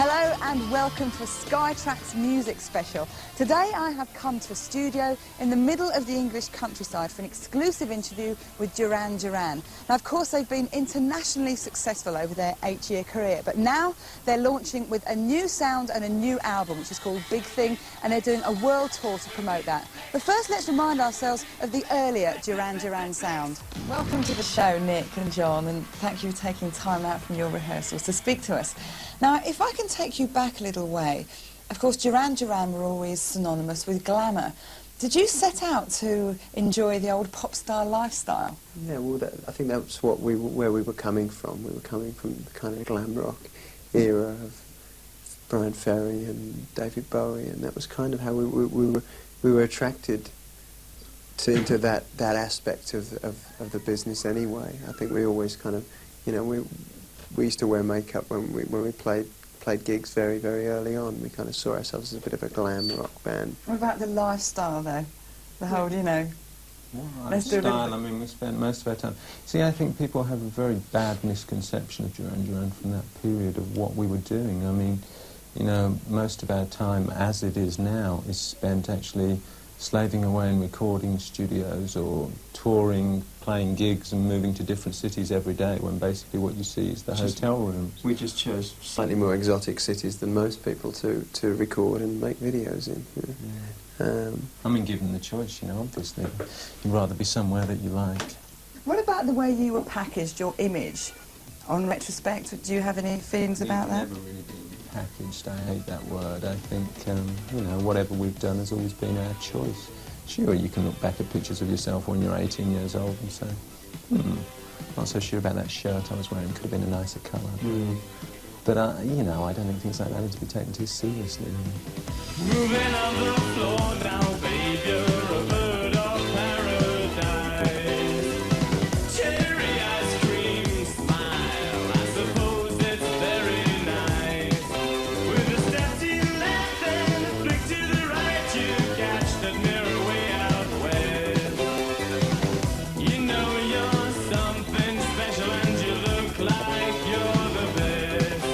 Hello and welcome to Skytrack's music special. Today I have come to a studio in the middle of the English countryside for an exclusive interview with Duran Duran. Now of course they've been internationally successful over their 8-year career, but now they're launching with a new sound and a new album which is called Big Thing, and they're doing a world tour to promote that. But first let's remind ourselves of the earlier Duran Duran sound. Welcome to the show, Nick and John, and thank you for taking time out from your rehearsals to speak to us. Now, if I can take you back a little way, of course, Duran Duran were always synonymous with glamour. Did you set out to enjoy the old pop-star lifestyle? Yeah, well, I think that's where we were coming from. We were coming from the kind of glam rock era of Brian Ferry and David Bowie, and that was kind of how we were attracted into that aspect of the business anyway. I think we always kind of, you know, we used to wear makeup when we played gigs very, very early on. We kind of saw ourselves as a bit of a glam rock band. What about the lifestyle, though? The whole, you know... Style, I mean, we spent most of our time... See, I think people have a very bad misconception of Duran Duran from that period of what we were doing. I mean, you know, most of our time, as it is now, is spent actually slaving away in recording studios or touring, playing gigs and moving to different cities every day, when basically what you see is the hotel rooms. We just chose slightly more exotic cities than most people to record and make videos in. You know? Yeah. I mean, given the choice, you know, obviously, you'd rather be somewhere that you like. What about the way you were packaged, your image? On retrospect, do you have any feelings about that? Never really been packaged. I hate that word. I think, you know, whatever we've done has always been our choice. Sure, you can look back at pictures of yourself when you're 18 years old and say, not so sure about that shirt I was wearing, could have been a nicer colour. But, you know, I don't think things like that are to be taken too seriously. Moving on the floor now, babe, you're a bird of paradise. Cherry ice cream smile, I suppose it's very nice. With a step to your left and a flick to the right, you catch that mirror way out west. You know you're something special and you look like you're the best.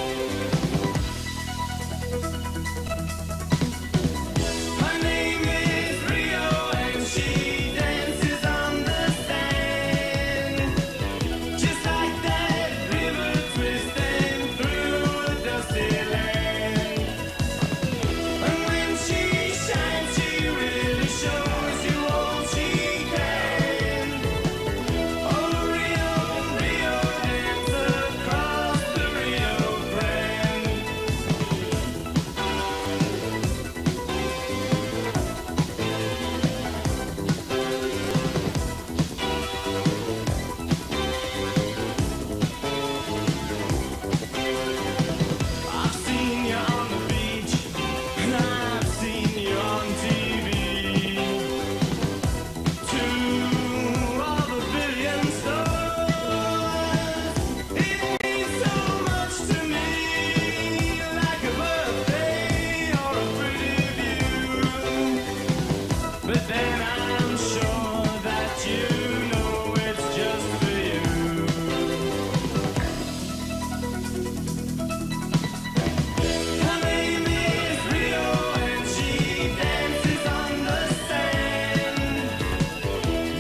Her name is Rio and she dances on the sand, just like that river twisting through a dusty land. And when she shines, she really shows you all she can. Oh, Rio, Rio, dance across the Rio Grande. I've seen you on the beach, and I've seen you on TV. To all the billion stars, it means so much to me, like a birthday or a pretty view. But then I'm sure that you know it's just for you. Her name is Rio and she dances on the sand,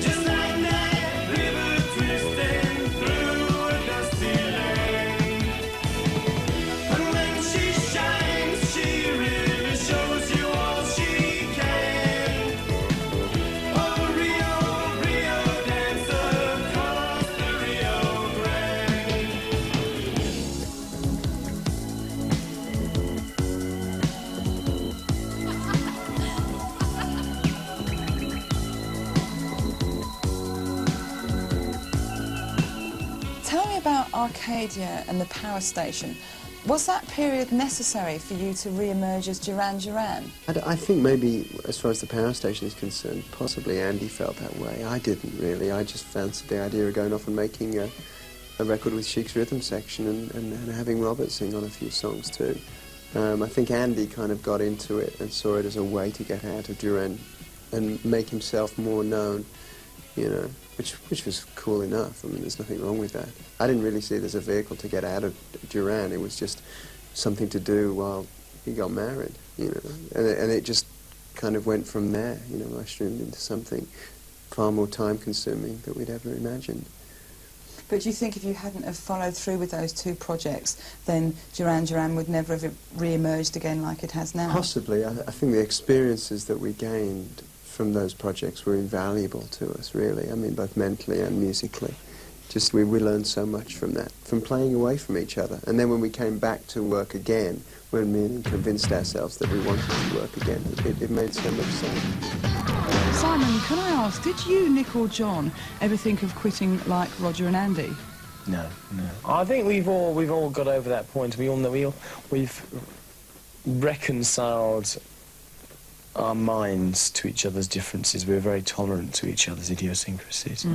just like that river twisting through a dusty land. And when she shines, she really shows you all she can. Oh, Rio, Rio, dance across the Rio Grande. Tell me about Arcadia and the power station. Was that period necessary for you to re-emerge as Duran Duran? I think maybe, as far as the power station is concerned, possibly Andy felt that way. I didn't really. I just fancied the idea of going off and making a record with Chic's rhythm section and having Robert sing on a few songs too. I think Andy kind of got into it and saw it as a way to get out of Duran and make himself more known, you know, which was cool enough. I mean, there's nothing wrong with that. I didn't really see it as a vehicle to get out of Duran. It was just something to do while he got married, you know, and it just kind of went from there, you know, mushroomed into something far more time-consuming than we'd ever imagined. But do you think if you hadn't have followed through with those two projects, then Duran Duran would never have re-emerged again like it has now? Possibly. I think the experiences that we gained from those projects were invaluable to us, really. I mean, both mentally and musically. Just we learned so much from that, from playing away from each other. And then when we came back to work again, when we convinced ourselves that we wanted to work again, it made so much sense. Simon, can I ask, did you, Nick or John, ever think of quitting like Roger and Andy? No. I think we've all got over that point. We all know we've reconciled our minds to each other's differences. We're very tolerant to each other's idiosyncrasies.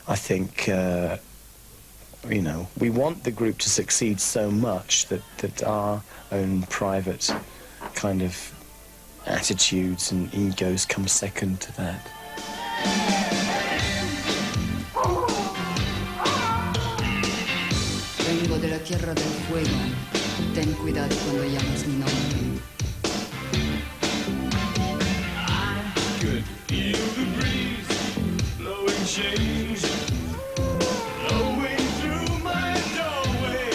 I think, you know, we want the group to succeed so much that our own private kind of attitudes and egos come second to that. Vengo de la tierra del fuego. Ten cuidado cuando llamas mi nombre. I could feel the breeze blowing change, blowing through my doorway,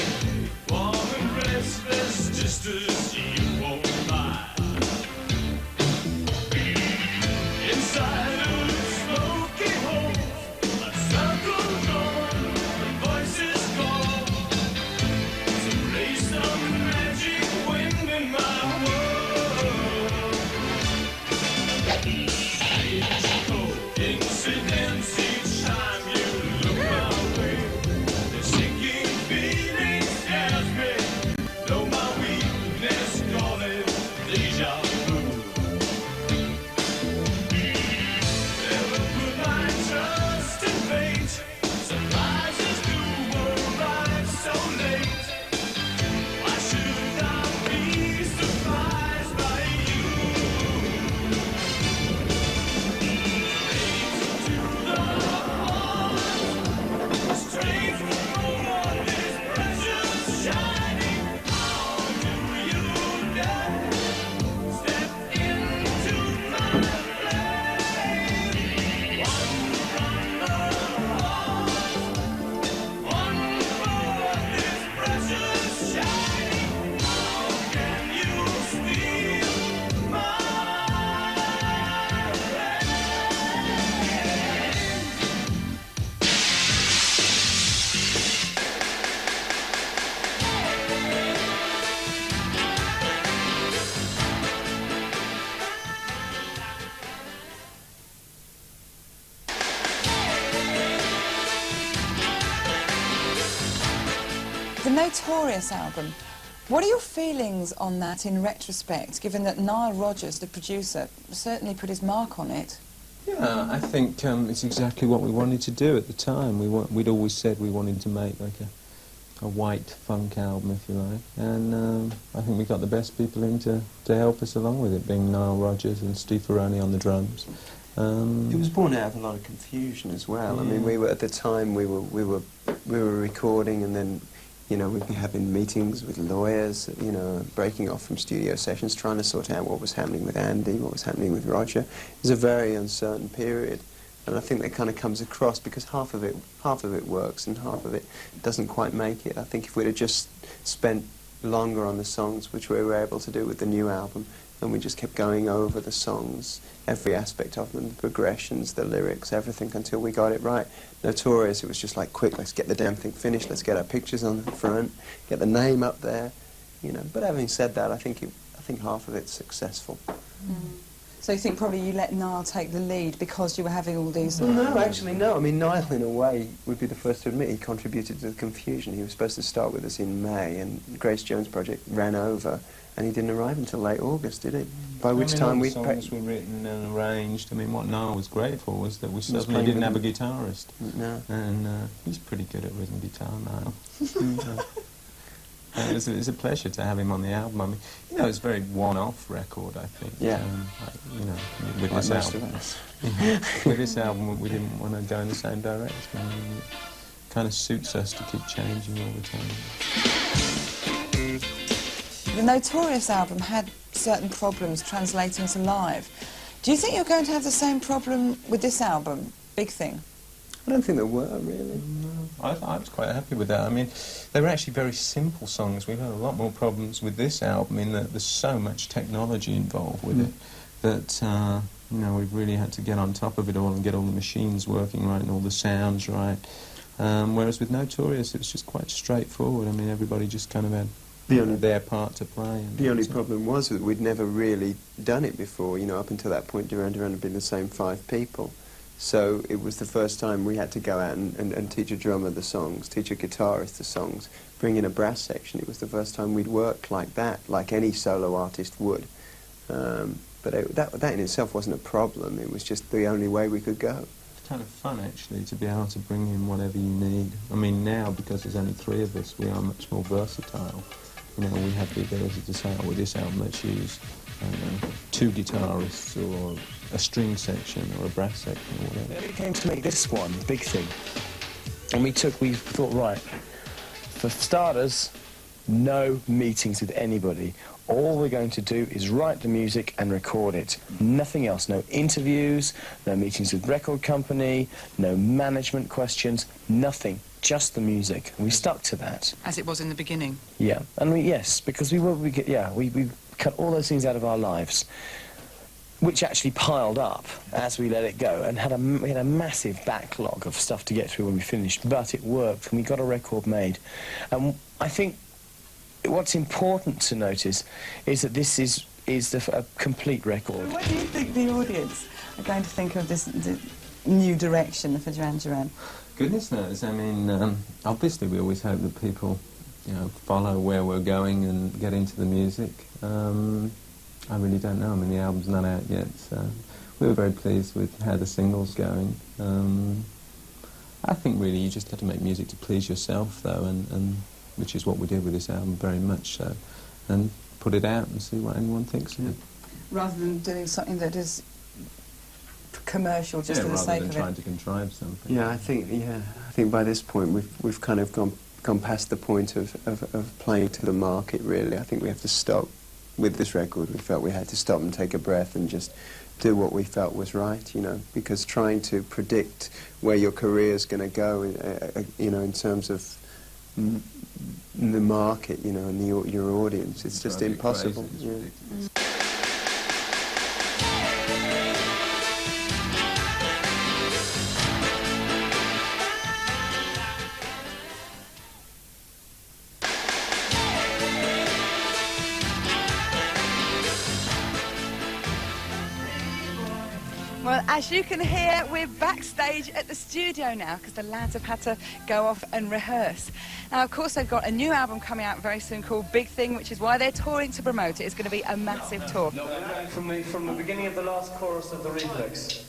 warm and restless just to see you walk by. Inside a smoky hole, a circle drawn, and voices call to raise some magic wind in my world. Coincidence each time you look my way. The sinking feeling scares me, though my weakness call it deja vu. Never put my trust in fate. Surprises do arrive so late. Why should I be surprised by you? Strange moment is precious shining. How do you dare step into my flame? One moment is precious shining. How can you steal my The Notorious album. What are your feelings on that in retrospect, given that Nile Rodgers, the producer, certainly put his mark on it? Yeah, I think it's exactly what we wanted to do at the time. We'd always said we wanted to make like a white funk album, if you like, and I think we got the best people in to help us along with it, being Nile Rodgers and Steve Ferroni on the drums. It was born out of a lot of confusion as well. I mean, we were at the time we were recording, and then, you know, we'd be having meetings with lawyers, you know, breaking off from studio sessions, trying to sort out what was happening with Andy, what was happening with Roger. It was a very uncertain period, and I think that kind of comes across because half of it works and half of it doesn't quite make it. I think if we'd have just spent longer on the songs, which we were able to do with the new album, and we just kept going over the songs, every aspect of them, the progressions, the lyrics, everything, until we got it right. Notorious, it was just like, quick, let's get the damn thing finished, let's get our pictures on the front, get the name up there, you know. But having said that, I think half of it's successful. So you think probably you let Niall take the lead because you were having all these... Well, no, actually, no. I mean, Niall, in a way, would be the first to admit he contributed to the confusion. He was supposed to start with us in May, and Grace Jones' project ran over, and he didn't arrive until late August, did he? By which time we... songs were written and arranged. I mean, what Niall was great for was that we suddenly didn't have a guitarist. No. And he's pretty good at rhythm guitar, Niall. It's a pleasure to have him on the album. I mean, you know, it's a very one-off record, I think. Yeah. You know, with Like this most album. of us. With this album, we didn't want to go in the same direction. I mean, it kind of suits us to keep changing all the time. The Notorious album had certain problems translating to live. Do you think you're going to have the same problem with this album, Big Thing? I don't think there were, really. No, I was quite happy with that. I mean, they were actually very simple songs. We've had a lot more problems with this album in that there's so much technology involved with it that, you know, we've really had to get on top of it all and get all the machines working right and all the sounds right. Whereas with Notorious, it was just quite straightforward. I mean, everybody just kind of had their part to play. And The only problem was that we'd never really done it before. You know, up until that point, Duran Duran had been the same 5 people. So it was the first time we had to go out and teach a drummer the songs, teach a guitarist the songs, bring in a brass section. It was the first time we'd worked like that, like any solo artist would. But that in itself wasn't a problem. It was just the only way we could go. It's kind of fun, actually, to be able to bring in whatever you need. I mean, now, because there's only 3 of us, we are much more versatile. You know, we have the ability to say, oh, with this album, let's use 2 guitarists or a string section or a brass section or whatever. It came to make this one, Big Thing. And we thought, right, for starters, no meetings with anybody. All we're going to do is write the music and record it. Nothing else. No interviews, no meetings with record company, no management questions, nothing. Just the music. And we stuck to that. As it was in the beginning. Yeah, and yes, because we cut all those things out of our lives, which actually piled up as we let it go, and we had a massive backlog of stuff to get through when we finished, but it worked, and we got a record made. And I think what's important to notice is that this is a complete record. What do you think the audience are going to think of this new direction for Duran Duran? Goodness knows. I mean, obviously we always hope that people, you know, follow where we're going and get into the music. I really don't know. I mean, the album's not out yet, so we were very pleased with how the single's going. I think really you just have to make music to please yourself, though, and which is what we did with this album very much so, and put it out and see what anyone thinks of it. Rather than doing something that is commercial just for the sake of it. rather than trying to contrive something. Yeah, I think by this point we've kind of gone past the point of playing to the market, really. I think we have to stop with this record. We felt we had to stop and take a breath and just do what we felt was right, you know, because trying to predict where your career's going to go, you know, in terms of the market, you know, and your audience, it's just impossible. Crazy, it's ridiculous. Well, as you can hear, we're backstage at the studio now because the lads have had to go off and rehearse. Now, of course, they've got a new album coming out very soon called Big Thing, which is why they're touring to promote it. It's going to be a massive tour. From the beginning of the last chorus of the reflex.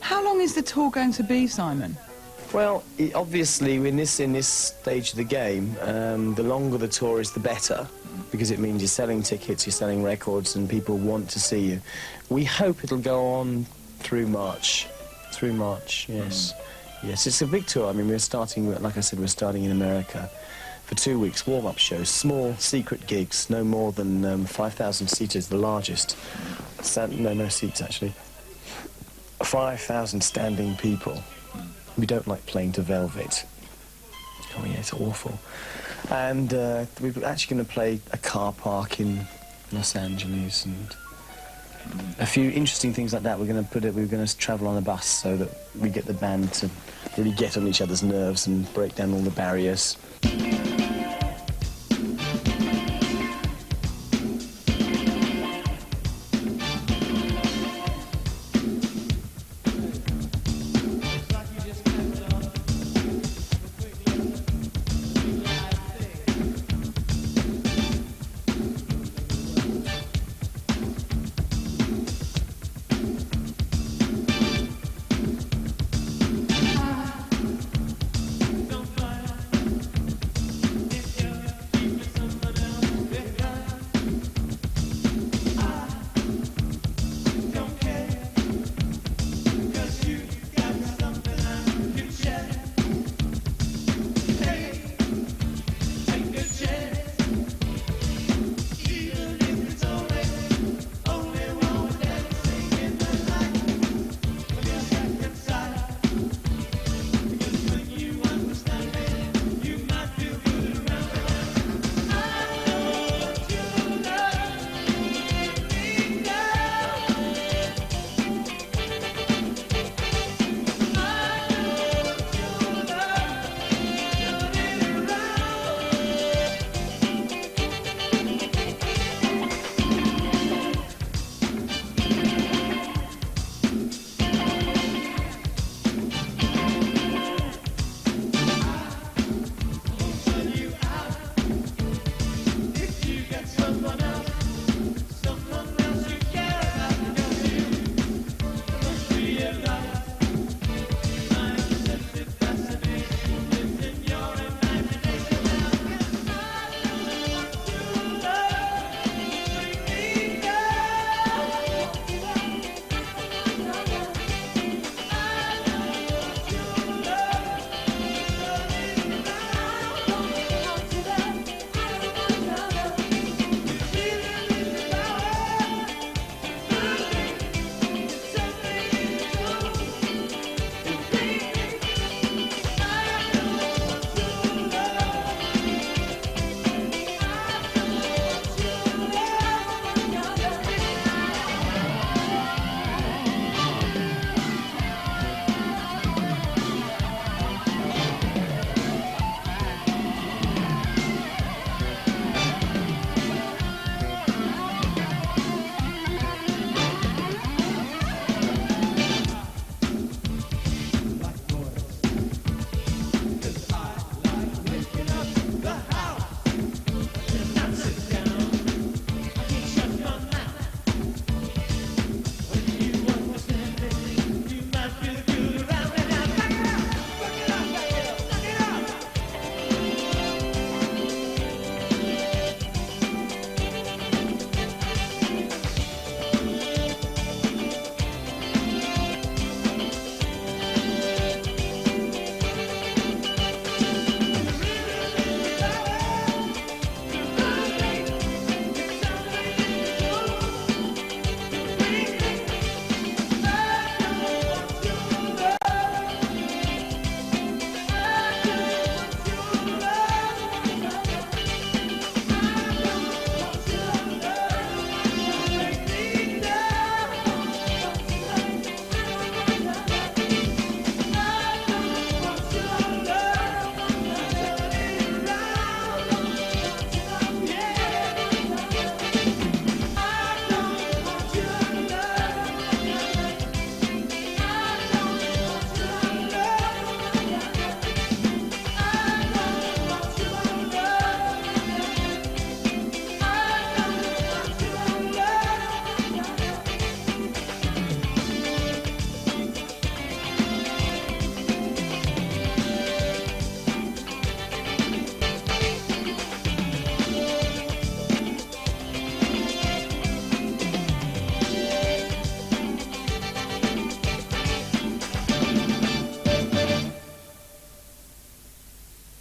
How long is the tour going to be, Simon? Well, obviously, in this stage of the game, the longer the tour is, the better, because it means you're selling tickets, you're selling records, and people want to see you. We hope it'll go on through March. Through March, yes. Yes, it's a big tour. I mean, we're starting, like I said, we're starting in America for 2 weeks, warm-up shows, small, secret gigs, no more than 5,000 seaters, the largest. No seats, actually. 5,000 standing people. We don't like playing to velvet. Oh, yeah, it's awful. And we're actually going to play a car park in Los Angeles and a few interesting things like that. We're going to travel on a bus so that we get the band to really get on each other's nerves and break down all the barriers.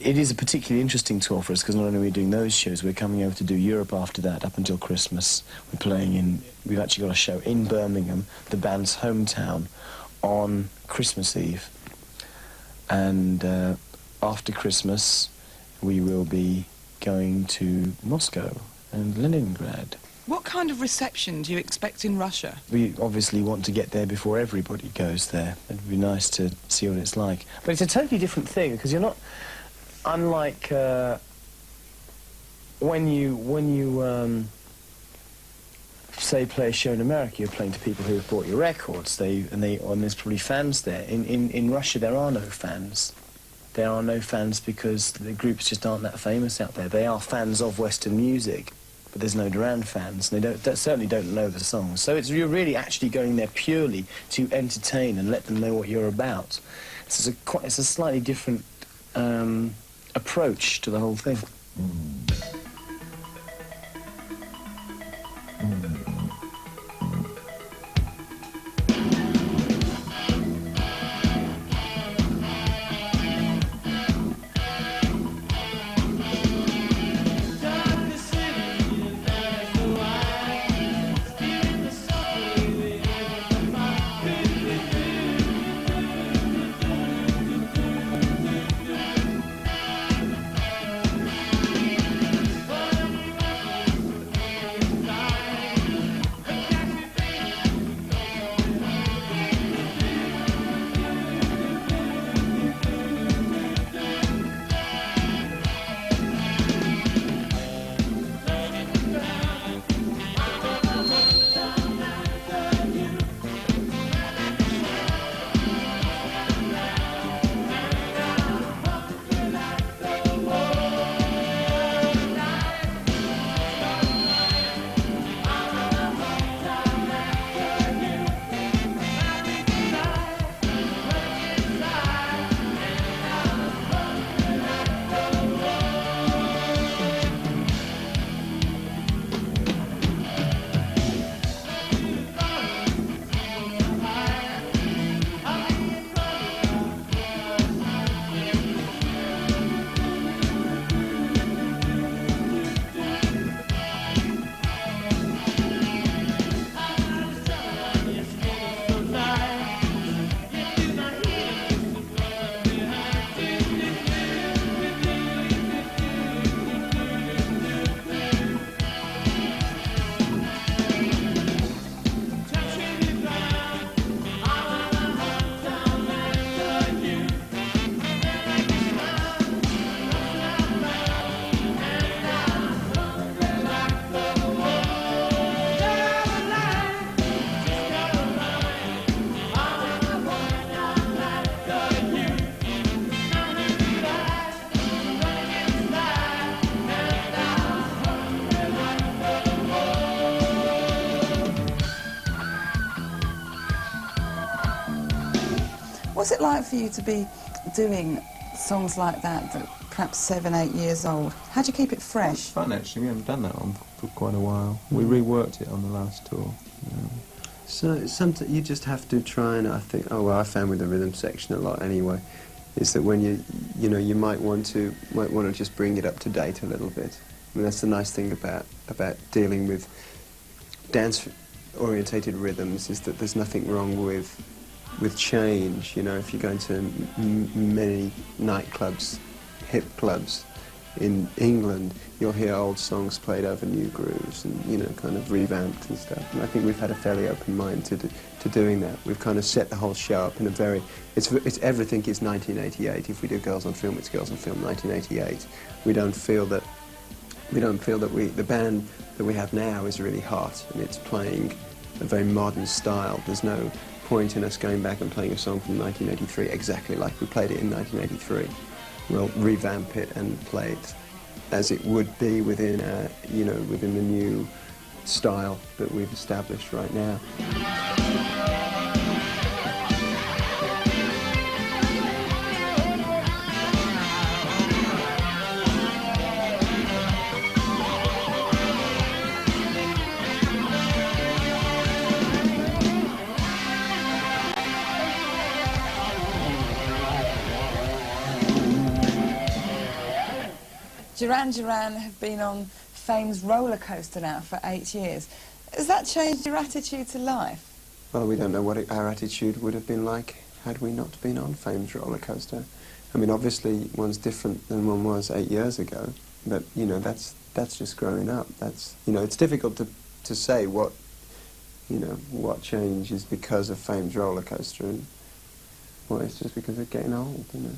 it is a particularly interesting tour for us because not only are we doing those shows, we're coming over to do Europe after that up until Christmas. We've actually got a show in Birmingham, the band's hometown, on Christmas Eve. And after Christmas, we will be going to Moscow and Leningrad. What kind of reception do you expect in Russia? We obviously want to get there before everybody goes there. It'd be nice to see what it's like. But it's a totally different thing, because you're not... Unlike when you say play a show in America, you're playing to people who have bought your records. And there's probably fans there. In Russia, there are no fans. There are no fans because the groups just aren't that famous out there. They are fans of Western music, but there's no Duran fans. And they certainly don't know the songs. So you're really actually going there purely to entertain and let them know what you're about. It's a slightly different approach to the whole thing. What's it like for you to be doing songs like that, perhaps 7, 8 years old? How do you keep it fresh? It's fun, actually. We haven't done that one for quite a while. We reworked it on the last tour. So sometimes you just have to try and, I think, I found with the rhythm section a lot anyway, is that when you might want to just bring it up to date a little bit. I mean, that's the nice thing about dealing with dance-orientated rhythms, is that there's nothing wrong with change. If you go into many nightclubs, hip clubs in England, you'll hear old songs played over new grooves and kind of revamped and stuff. And I think we've had a fairly open mind to doing that. We've kind of set the whole show up in a very it's everything is 1988. If we do Girls on Film, it's Girls on Film 1988. We don't feel that the band that we have now is really hot and it's playing a very modern style. There's no point in us going back and playing a song from 1983 exactly like we played it in 1983. We'll revamp it and play it as it would be within within the new style that we've established right now. Duran Duran have been on fame's roller coaster now for 8 years. Has that changed your attitude to life? Well, we don't know what our attitude would have been like had we not been on Fame's roller coaster. I mean, obviously, one's different than one was 8 years ago, but, you know, that's just growing up. That's, you know, it's difficult to say what, you know, what change is because of Fame's roller coaster and what it's just because of getting old, you know.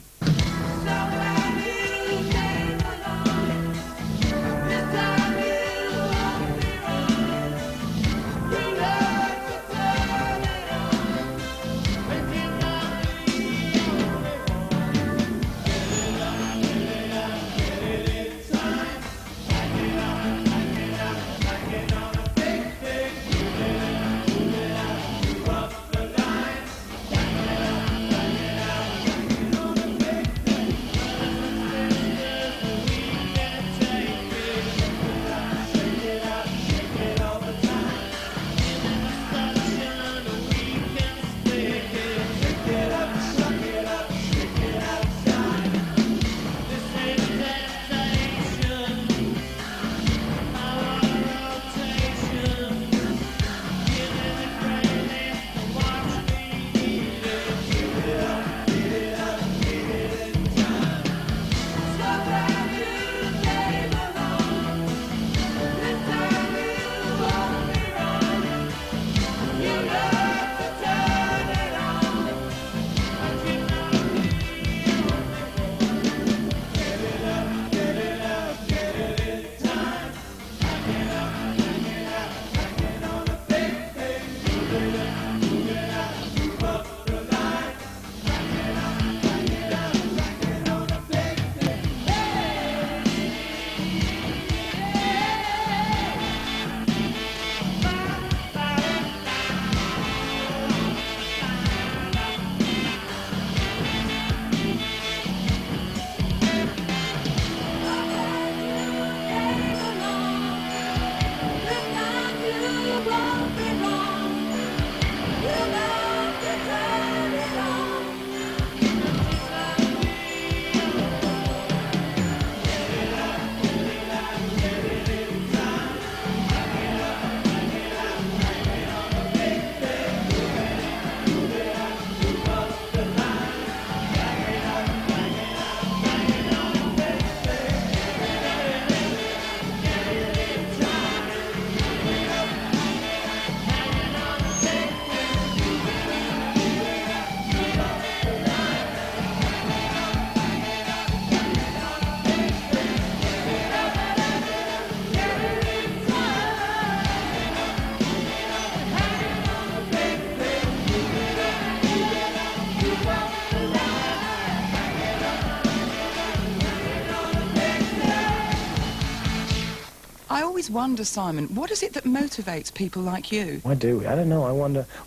I always wonder, Simon, what is it that motivates people like you? I do. I don't know. I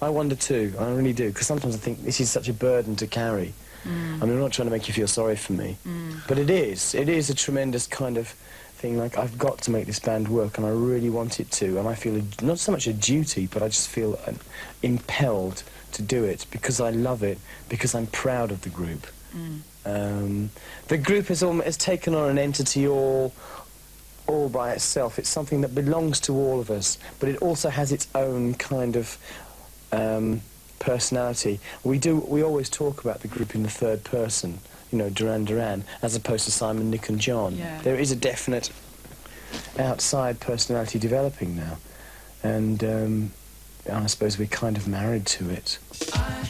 wonder too. I really do. Because sometimes I think this is such a burden to carry. I mean, I'm not trying to make you feel sorry for me. But it is. It is a tremendous kind of thing. Like, I've got to make this band work, and I really want it to. And I feel not so much a duty, but I just feel impelled to do it because I love it, because I'm proud of the group. The group has taken on an entity all by itself. It's something that belongs to all of us, but it also has its own kind of personality. We always talk about the group in the third person, you know, Duran Duran, as opposed to Simon, Nick and John. Yeah. There is a definite outside personality developing now, and I suppose we're kind of married to it. I